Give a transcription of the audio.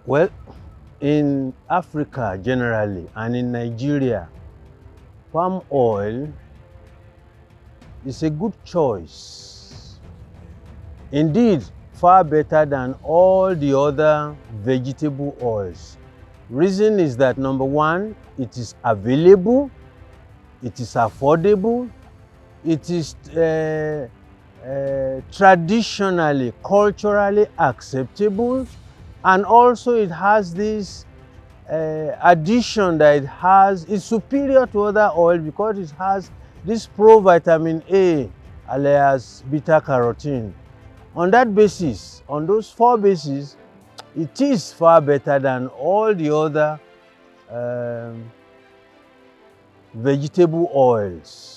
Well, in Africa generally and in Nigeria, palm oil is a good choice. Indeed, far better than all the other vegetable oils. Reason is that number one, it is available, it is affordable, it is traditionally, culturally acceptable, and also it has this addition that is superior to other oil because it has this provitamin A alias beta carotene. On that basis, on those four bases, it is far better than all the other vegetable oils.